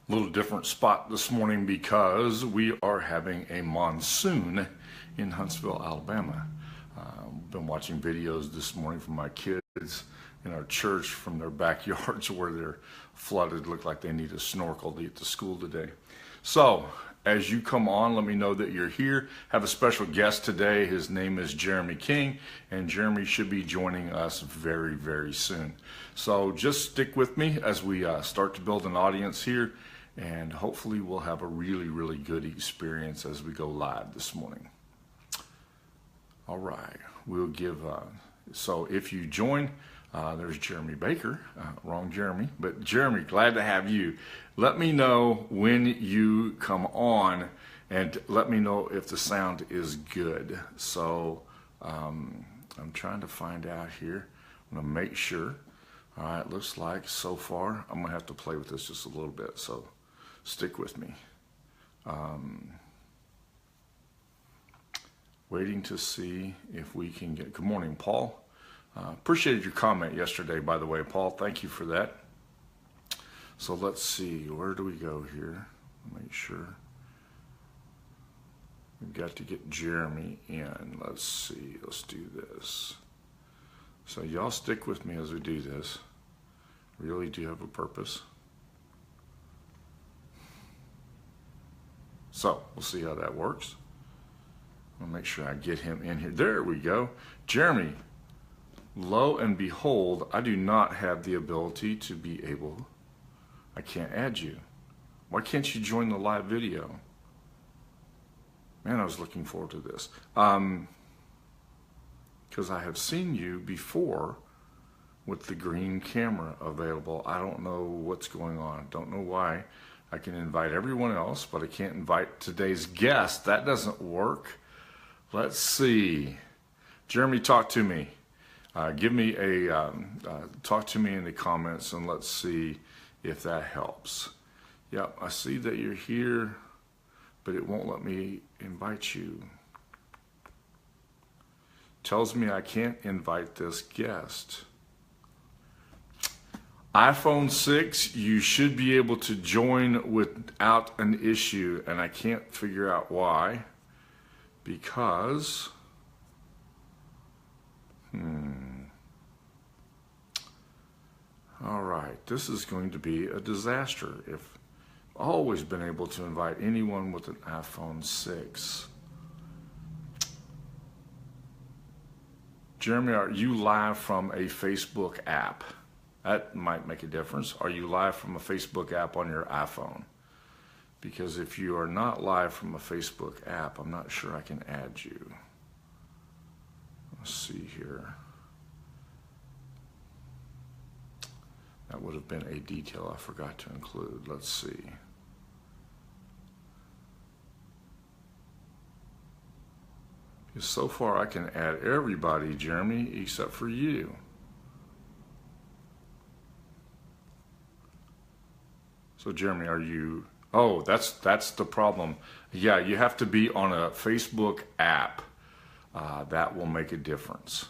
A little different spot this morning because we are having a monsoon in Huntsville, Alabama. I've been watching videos this morning from my kids in our church from their backyards where they're flooded, look like they need a snorkel to get to school today. So as you come on, let me know that you're here. Have a special guest today. His name is Jerami King, and Jerami should be joining us very, very soon. So just stick with me as we start to build an audience here, and hopefully we'll have a really, really good experience as we go live this morning. All right, we'll give, so if you join, there's Jerami Baker, wrong Jeremy, but Jerami, glad to have you. Let me know when you come on and let me know if the sound is good. So I'm trying to find out here. I'm gonna make sure. All right, looks like so far, I'm gonna have to play with this just a little bit, so stick with me. Waiting to see if we can get, good morning, Paul. Appreciated your comment yesterday, by the way, Paul. Thank you for that. So let's see, where do we go here? Make sure. We've got to get Jerami in. Let's see, let's do this. So y'all stick with me as we do this. Really do have a purpose. So we'll see how that works. I'll make sure I get him in here. There we go. Jerami, lo and behold, I do not have the ability to be able, I can't add you. Why can't you join the live video? Man, I was looking forward to this. Because I have seen you before with the green camera available. I don't know what's going on. Don't know why. I can invite everyone else, but I can't invite today's guest. That doesn't work. Let's see. Jerami, talk to me. Give me a, talk to me in the comments and let's see if that helps. Yep, I see that you're here, but it won't let me invite you. Tells me I can't invite this guest. iPhone 6, you should be able to join without an issue, and I can't figure out why, because, all right, this is going to be a disaster if I've always been able to invite anyone with an iPhone 6. Jerami, are you live from a Facebook app? That might make a difference. Are you live from a Facebook app on your iPhone? Because if you are not live from a Facebook app, I'm not sure I can add you. Let's see here. That would have been a detail I forgot to include. Let's see. Because so far I can add everybody, Jerami, except for you. So Jerami, are you, oh, that's the problem. Yeah, you have to be on a Facebook app. That will make a difference.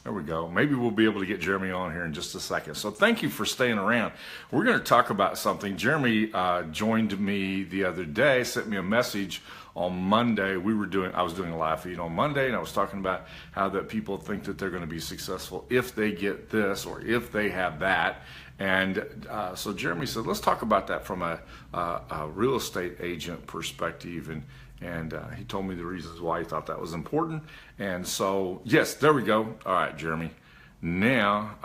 There we go. Maybe we'll be able to get Jerami on here in just a second. So thank you for staying around. We're going to talk about something. Jerami joined me the other day, sent me a message on Monday. I was doing a live feed on Monday, and I was talking about how that people think that they're going to be successful if they get this or if they have that. And so Jerami said, let's talk about that from a real estate agent perspective. And he told me the reasons why he thought that was important. And so, yes, there we go. All right, Jerami. Now,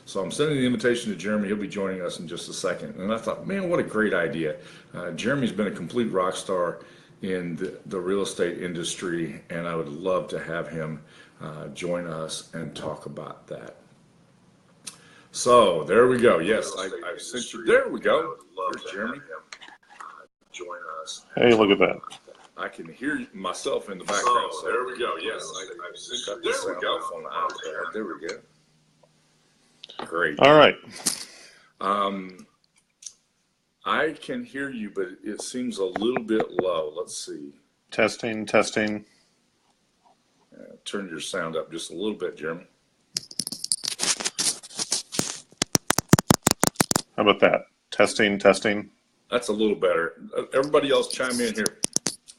so I'm sending the invitation to Jerami. He'll be joining us in just a second. And I thought, man, what a great idea. Jerami's been a complete rock star in the real estate industry, and I would love to have him join us and talk about that. So there we go. Yes, I've sent you. There we go. There's Jerami. Join us. Hey, look at that. I can hear myself in the background. So there we go. Yes, I've sent you. There we go. On the iPad. There we go. Great. All right. I can hear you, but it seems a little bit low. Let's see. Testing. Turn your sound up just a little bit, Jerami. How about that? Testing, testing. That's a little better. Everybody else chime in here.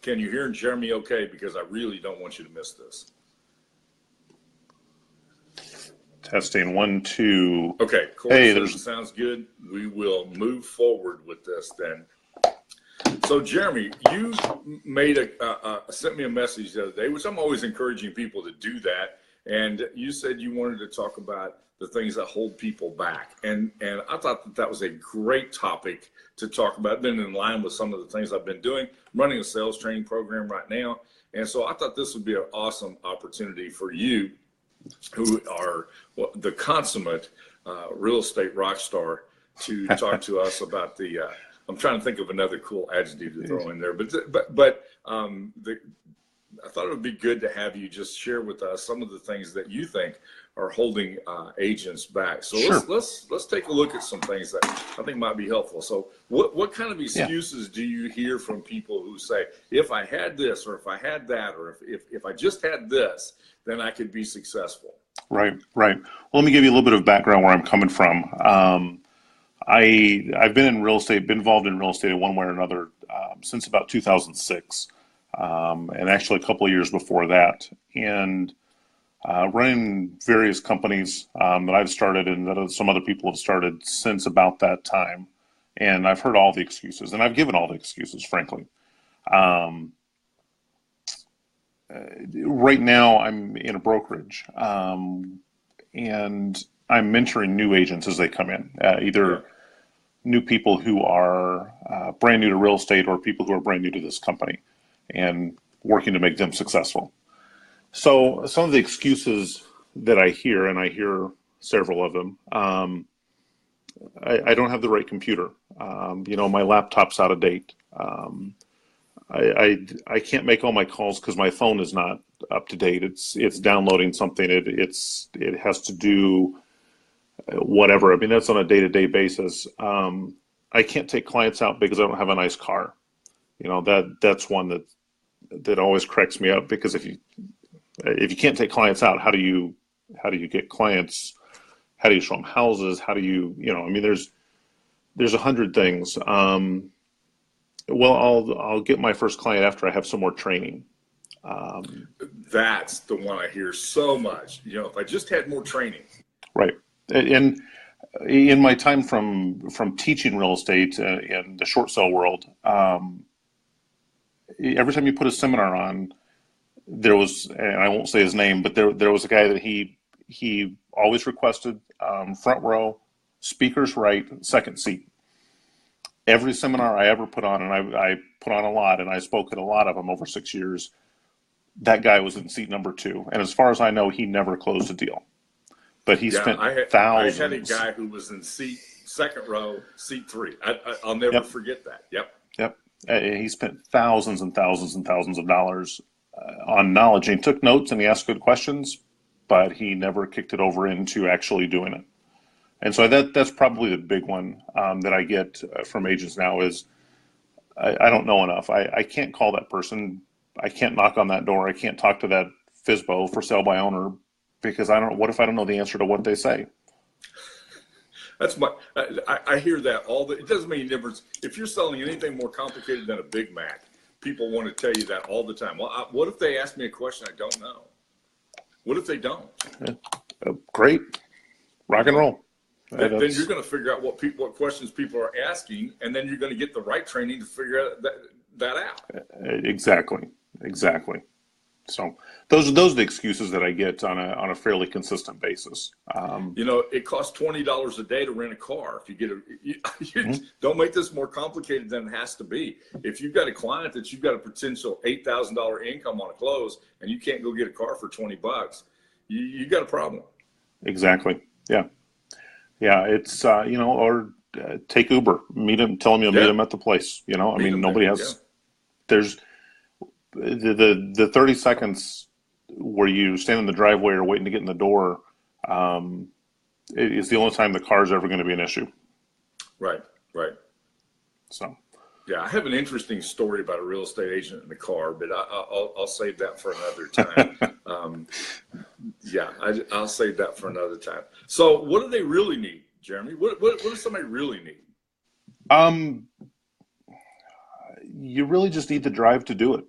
Can you hear Jeremy okay? Because I really don't want you to miss this. Testing, 1, 2. Okay, Corey sounds good. We will move forward with this then. So, Jeremy, you made sent me a message the other day, which I'm always encouraging people to do that. And you said you wanted to talk about the things that hold people back. And I thought that was a great topic to talk about. Been in line with some of the things I've been doing. I'm running a sales training program right now. And so I thought this would be an awesome opportunity for you, who are the consummate real estate rock star, to talk to us about the, I'm trying to think of another cool adjective to throw in there, but I thought it would be good to have you just share with us some of the things that you think are holding agents back. So sure. let's take a look at some things that I think might be helpful. So what kind of excuses do you hear from people who say, if I had this, or if I had that, or if I just had this, then I could be successful? Right. Well, let me give you a little bit of background where I'm coming from. I've been in real estate, been involved in real estate in one way or another since about 2006, and actually a couple of years before that. And running various companies that I've started and that some other people have started since about that time. And I've heard all the excuses, and I've given all the excuses, frankly. Right now, I'm in a brokerage, and I'm mentoring new agents as they come in, either new people who are brand new to real estate or people who are brand new to this company, and working to make them successful. So some of the excuses that I hear, and I hear several of them, I don't have the right computer. My laptop's out of date. I can't make all my calls because my phone is not up to date. It's downloading something. It has to do whatever. I mean, that's on a day-to-day basis. I can't take clients out because I don't have a nice car. That's one that always cracks me up, because if you can't take clients out, how do you get clients? How do you show them houses? How do you, I mean, there's 100 things. Well, I'll get my first client after I have some more training. That's the one I hear so much. If I just had more training. Right. And in my time from teaching real estate in the short sale world, every time you put a seminar on, there was, and I won't say his name, but there was a guy that he always requested front row, speaker's right, second seat. Every seminar I ever put on, and I put on a lot, and I spoke at a lot of them over 6 years, that guy was in seat number 2. And as far as I know, he never closed a deal. But he spent thousands. I had a guy who was in second row, seat 3. I'll never forget that. Yep. He spent thousands and thousands and thousands of dollars on knowledge. And he took notes and he asked good questions, but he never kicked it over into actually doing it. And so that's probably the big one that I get from agents now is I don't know enough. I can't call that person. I can't knock on that door. I can't talk to that FSBO, for sale by owner, because what if I don't know the answer to what they say? That's I hear that it doesn't make any difference. If you're selling anything more complicated than a Big Mac, people want to tell you that all the time. Well, what if they ask me a question I don't know? What if they don't? Great. Rock and roll. Then you're going to figure out what questions people are asking, and then you're going to get the right training to figure that out. Exactly. So those are the excuses that I get on a fairly consistent basis. It costs $20 a day to rent a car. If you get don't make this more complicated than it has to be. If you've got a client that you've got a potential $8,000 income on a close, and you can't go get a car for $20, you got a problem. Exactly. Yeah. It's or take Uber, meet him, tell him you'll meet him at the place. Nobody has. There's the 30 seconds where you stand in the driveway or waiting to get in the door. It is the only time the car is ever going to be an issue. Right. So. Yeah, I have an interesting story about a real estate agent in the car, but I'll save that for another time. I'll save that for another time. So what do they really need, Jeremy? What does somebody really need? Um, you really just need the drive to do it.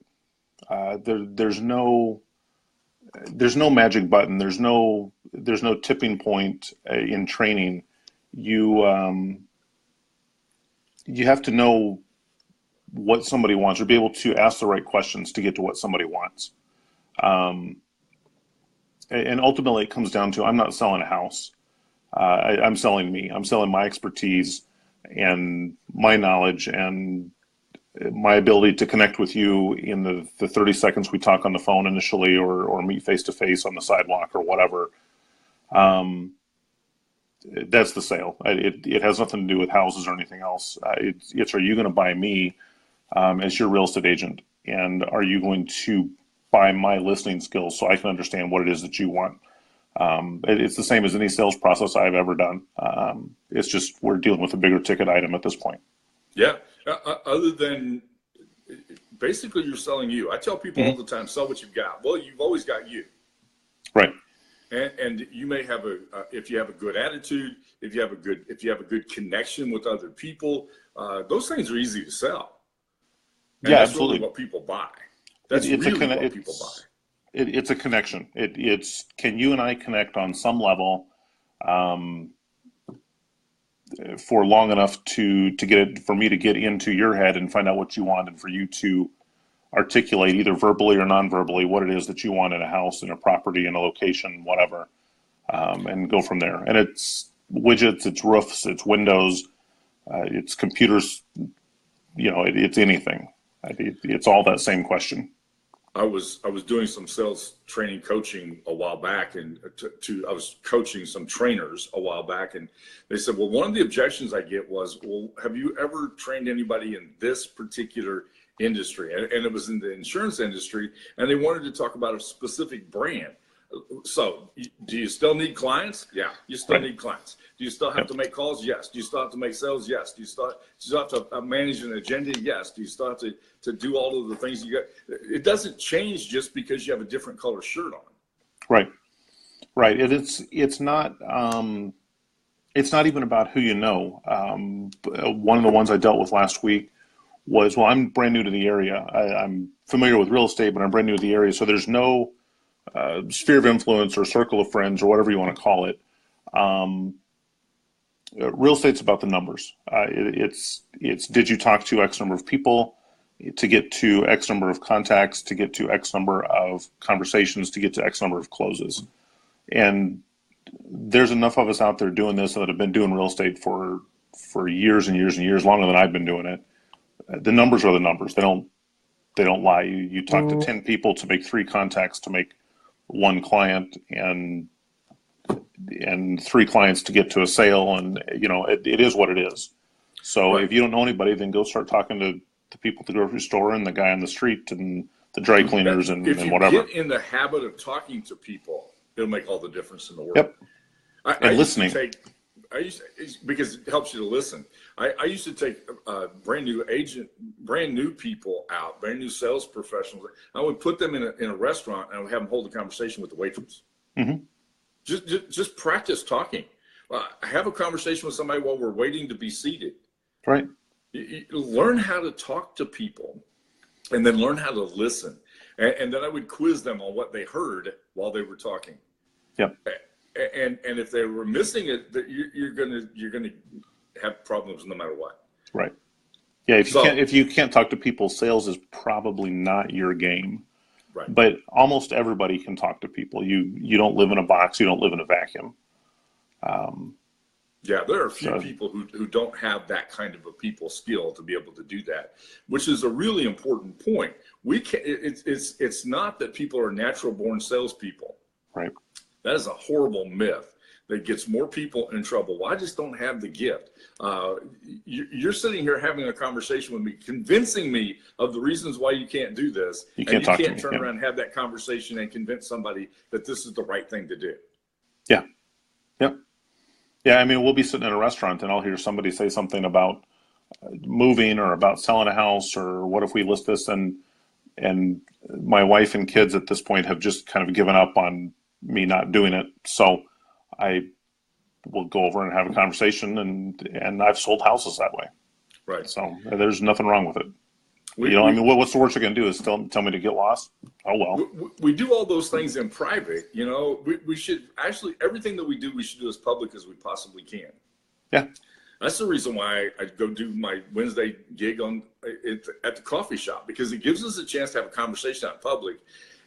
There's no magic button. There's no tipping point in training. You you have to know what somebody wants, or be able to ask the right questions to get to what somebody wants. Um, and ultimately, it comes down to, I'm not selling a house. I'm selling me. I'm selling my expertise and my knowledge and my ability to connect with you in the 30 seconds we talk on the phone initially, or meet face to face on the sidewalk or whatever. Um, that's the sale. It has nothing to do with houses or anything else. It's, are you going to buy me as your real estate agent? And are you going to buy my listening skills so I can understand what it is that you want? It's the same as any sales process I've ever done. It's just we're dealing with a bigger ticket item at this point. Yeah. Other than basically you're selling you. I tell people all the time, sell what you've got. Well, you've always got you. Right. And you may have if you have a good attitude, if you have a good connection with other people, those things are easy to sell. And Yeah, that's absolutely. really what people buy. That's It's really what people buy. It's a connection. It's, can you and I connect on some level for long enough to get it, for me to get into your head and find out what you want, and for you to articulate either verbally or non-verbally what it is that you want in a house, in a property, in a location, whatever, and go from there. And it's widgets, it's roofs, it's windows, it's computers, it's anything. It's all that same question. I was doing some sales training coaching a while back, and I was coaching some trainers a while back, and they said, well, one of the objections I get was, well, have you ever trained anybody in this particular industry? And it was in the insurance industry, and they wanted to talk about a specific brand. So do you still need clients? Yeah, you still need clients. Do you still have to make calls? Yes. Do you still have to make sales? Yes. Do you still have to manage an agenda? Yes. Do you still have to do all of the things you got? It doesn't change just because you have a different color shirt on. Right. Right. It's not even about who you know. One of the ones I dealt with last week was, well, I'm brand new to the area. I'm familiar with real estate, but I'm brand new to the area. So there's no sphere of influence or circle of friends or whatever you want to call it. Real estate's about the numbers. It's did you talk to X number of people to get to X number of contacts, to get to X number of conversations, to get to X number of closes. And there's enough of us out there doing this that have been doing real estate for years and years and years, longer than I've been doing it. The numbers are the numbers. They don't lie. You talk to 10 people to make 3 contacts to make 1 client, and 3 clients to get to a sale, and it is what it is. So if you don't know anybody, then go start talking to the people at the grocery store and the guy on the street and the dry cleaners and whatever. If you get in the habit of talking to people, it'll make all the difference in the world. Yep. And listening. Because it helps you to listen. I used to take brand new people out, brand new sales professionals. I would put them in a restaurant, and I would have them hold a conversation with the waitress. Mm-hmm. Just practice talking. Have a conversation with somebody while we're waiting to be seated. Right. You learn how to talk to people, and then learn how to listen. And then I would quiz them on what they heard while they were talking. Yep. And if they were missing it, you're gonna have problems no matter what. Right. Yeah. If you can't talk to people, sales is probably not your game. Right. But almost everybody can talk to people. You don't live in a box. You don't live in a vacuum. Yeah, there are a few people who don't have that kind of a people skill to be able to do that, which is a really important point. It's not that people are natural born salespeople. Right. That is a horrible myth that gets more people in trouble. Well, I just don't have the gift. You're sitting here having a conversation with me, convincing me of the reasons why you can't do this. You can't turn around and have that conversation and convince somebody that this is the right thing to do. Yeah. Yep. Yeah. I mean, we'll be sitting in a restaurant and I'll hear somebody say something about moving or about selling a house, or what if we list this, and my wife and kids at this point have just kind of given up on me not doing it. So I will go over and have a conversation, and I've sold houses that way. Right. So there's nothing wrong with it. I mean, what's the worst you're going to do is tell me to get lost? Oh, well. We do all those things in private. We should actually, everything that we do as public as we possibly can. Yeah. That's the reason why I go do my Wednesday gig at the coffee shop, because it gives us a chance to have a conversation out in public.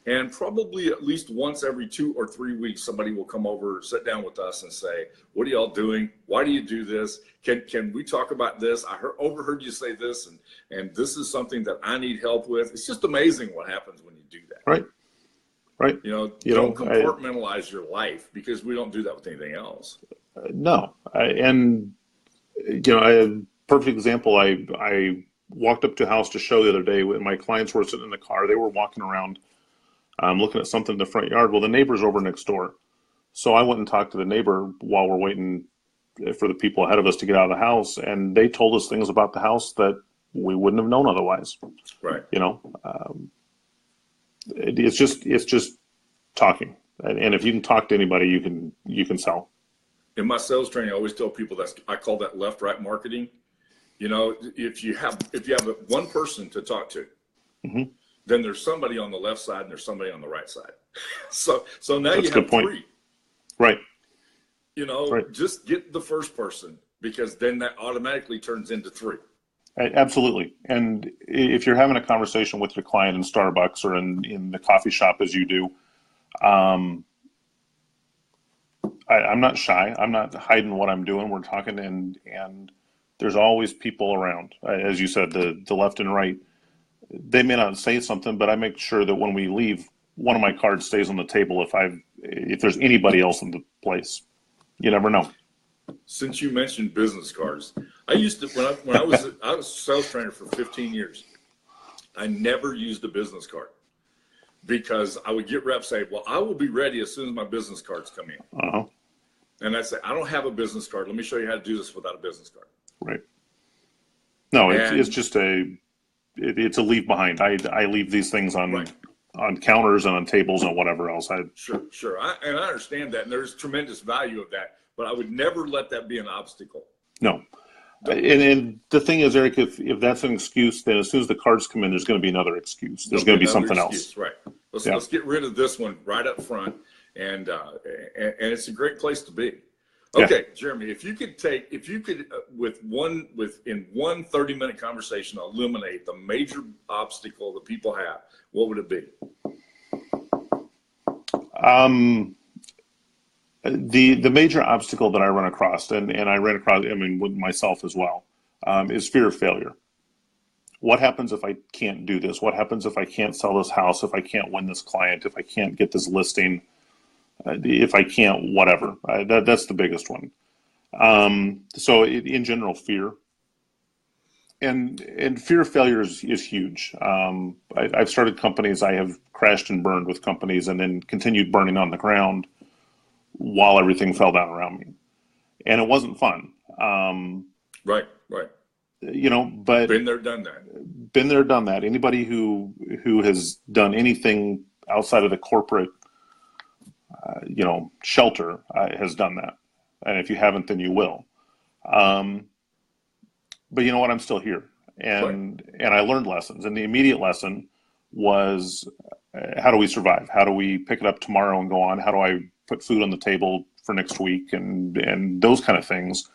And probably at least once every 2 or 3 weeks, somebody will come over, sit down with us and say, what are y'all doing? Why do you do this? Can we talk about this? I overheard you say this, and this is something that I need help with. It's just amazing what happens when you do that. Right. Right. Don't compartmentalize your life, because we don't do that with anything else. No. A perfect example, I walked up to a house to show the other day when my clients were sitting in the car. They were walking around looking at something in the front yard. Well, the neighbor's over next door. So I went and talked to the neighbor while we're waiting for the people ahead of us to get out of the house. And they told us things about the house that we wouldn't have known otherwise. Right. It's just talking. And if you can talk to anybody, you can sell. In my sales training, I always tell people I call that left-right marketing. If you have one person to talk to, mm-hmm. then there's somebody on the left side and there's somebody on the right side. So now you have three. Right. Right. Just get the first person, because then that automatically turns into three. Absolutely. And if you're having a conversation with your client in Starbucks or in the coffee shop as you do, I'm not shy. I'm not hiding what I'm doing. We're talking, and there's always people around. As you said, the left and right. They may not say something, but I make sure that when we leave, one of my cards stays on the table if there's anybody else in the place. You never know. Since you mentioned business cards, I used to when I was a sales trainer for 15 years. I never used a business card, because I would get reps say, "Well, I will be ready as soon as my business cards come in." Uh-huh. And I'd say, "I don't have a business card. Let me show you how to do this without a business card." Right. No, it's just it's a leave behind. I leave these things on counters and on tables and whatever else. Sure. I understand that, and there's tremendous value of that, but I would never let that be an obstacle. No. And the thing is, Eric, if that's an excuse, then as soon as the cards come in, there's going to be another excuse. There's going to be something else. Right. Let's get rid of this one right up front, and it's a great place to be. Okay, yeah. Jerami, if you could in one 30-minute conversation, eliminate the major obstacle that people have, what would it be? The major obstacle that I run across, and I ran across, with myself as well, is fear of failure. What happens if I can't do this? What happens if I can't sell this house? If I can't win this client? If I can't get this listing? If I can't, whatever. That's the biggest one. So in general, fear. And fear of failure is huge. I've started companies. I have crashed and burned with companies and then continued burning on the ground while everything fell down around me. And it wasn't fun. Right. But been there, done that. Been there, done that. Anybody who has done anything outside of the corporate, shelter has done that. And if you haven't, then you will. But you know what? I'm still here. And I learned lessons. And the immediate lesson was, how do we survive? How do we pick it up tomorrow and go on? How do I put food on the table for next week? And those kind of things.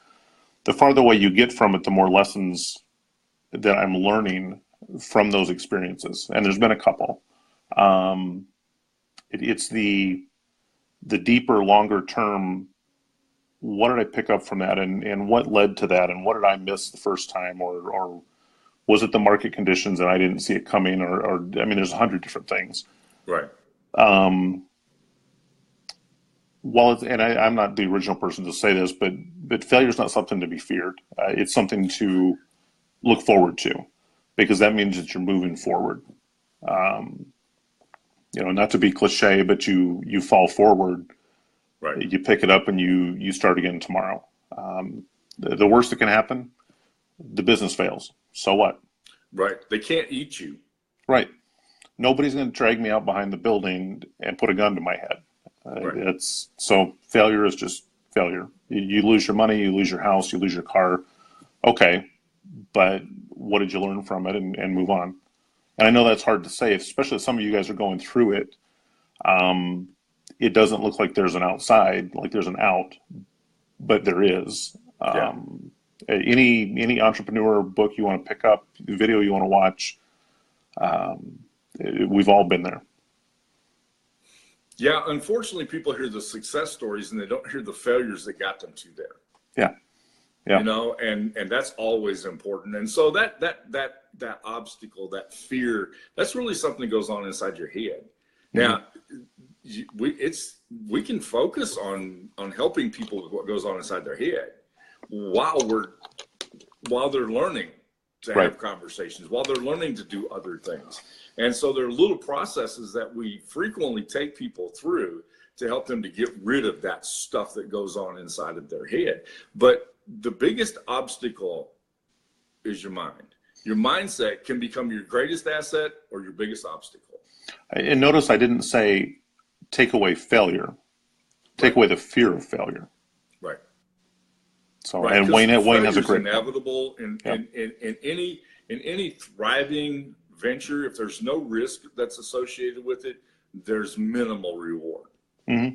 The farther away you get from it, the more lessons that I'm learning from those experiences. And there's been a couple. It's the deeper, longer term, what did I pick up from that, and what led to that, and what did I miss the first time, or was it the market conditions and I didn't see it coming, or there's 100 different things. Right. I'm not the original person to say this, but failure is not something to be feared. It's something to look forward to, because that means that you're moving forward. Not to be cliche, but you fall forward. Right. You pick it up and you start again tomorrow. The worst that can happen, the business fails. So what? Right. They can't eat you. Right. Nobody's going to drag me out behind the building and put a gun to my head. Right. So failure is just failure. You lose your money, you lose your house, you lose your car. Okay. but what did you learn from it, and move on. And I know that's hard to say, especially if some of you guys are going through it. It doesn't look like there's an outside, like there's an out, but there is. Yeah. Any entrepreneur book you want to pick up, video you want to watch, we've all been there. Yeah, unfortunately, people hear the success stories and they don't hear the failures that got them to there. Yeah, yeah. You know, and that's always important. And so that obstacle, that fear, that's really something that goes on inside your head. Now, we can focus on helping people with what goes on inside their head while they're learning to have conversations, while they're learning to do other things. And so there are little processes that we frequently take people through to help them to get rid of that stuff that goes on inside of their head. But the biggest obstacle is your mind. Your mindset can become your greatest asset or your biggest obstacle. And notice I didn't say take away failure. Take away the fear of failure. Right. So, and Wayne has a great inevitable in any thriving venture. If there's no risk that's associated with it, there's minimal reward. Mm-hmm.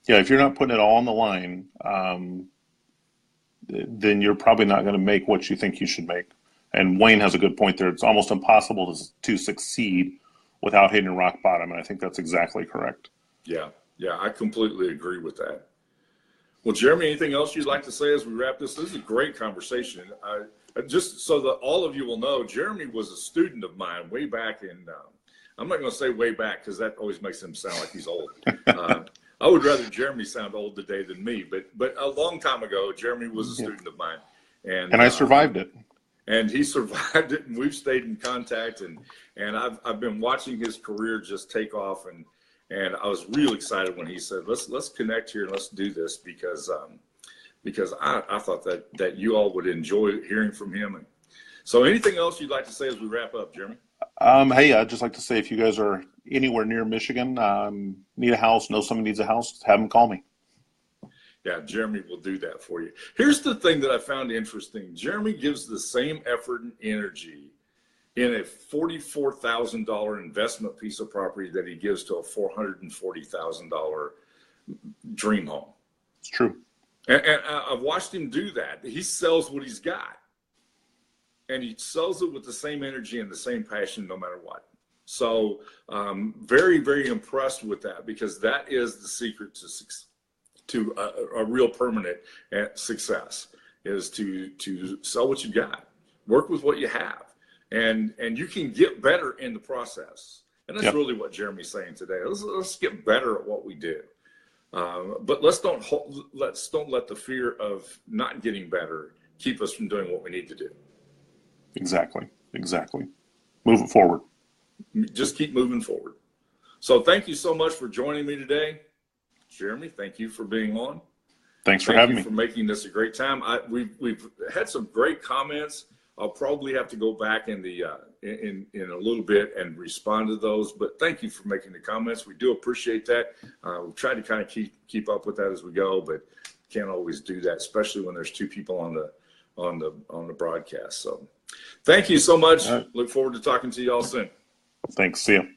Yeah, if you're not putting it all on the line, then you're probably not going to make what you think you should make. And Wayne has a good point there. It's almost impossible to succeed without hitting rock bottom, and I think that's exactly correct. Yeah, I completely agree with that. Well, Jeremy, anything else you'd like to say as we wrap this? This is a great conversation. Just so that all of you will know, Jeremy was a student of mine way back in, I'm not going to say way back because that always makes him sound like he's old. I would rather Jeremy sound old today than me, but a long time ago, Jeremy was a student of mine. And I survived it. And he survived it, and we've stayed in contact, and I've been watching his career just take off, and I was real excited when he said, let's connect here and let's do this because I thought that you all would enjoy hearing from him. And so anything else you'd like to say as we wrap up, Jeremy? Hey, I'd just like to say if you guys are anywhere near Michigan, need a house, know somebody needs a house, have them call me. Yeah, Jeremy will do that for you. Here's the thing that I found interesting. Jeremy gives the same effort and energy in a $44,000 investment piece of property that he gives to a $440,000 dream home. It's true. And I've watched him do that. He sells what he's got. And he sells it with the same energy and the same passion no matter what. So very, very impressed with that because that is the secret to a real permanent success is to sell what you got, work with what you have, and you can get better in the process. And that's really what Jeremy's saying today. Let's get better at what we do, but let's don't let the fear of not getting better keep us from doing what we need to do. Exactly. Moving forward. Just keep moving forward. So thank you so much for joining me today. Jeremy, thank you for being on. Thanks for having me. For making this a great time. We've had some great comments. I'll probably have to go back in a little bit and respond to those. But thank you for making the comments. We do appreciate that. We'll try to kind of keep up with that as we go, but can't always do that, especially when there's two people on the broadcast. So thank you so much. Look forward to talking to you all soon. Thanks. See you.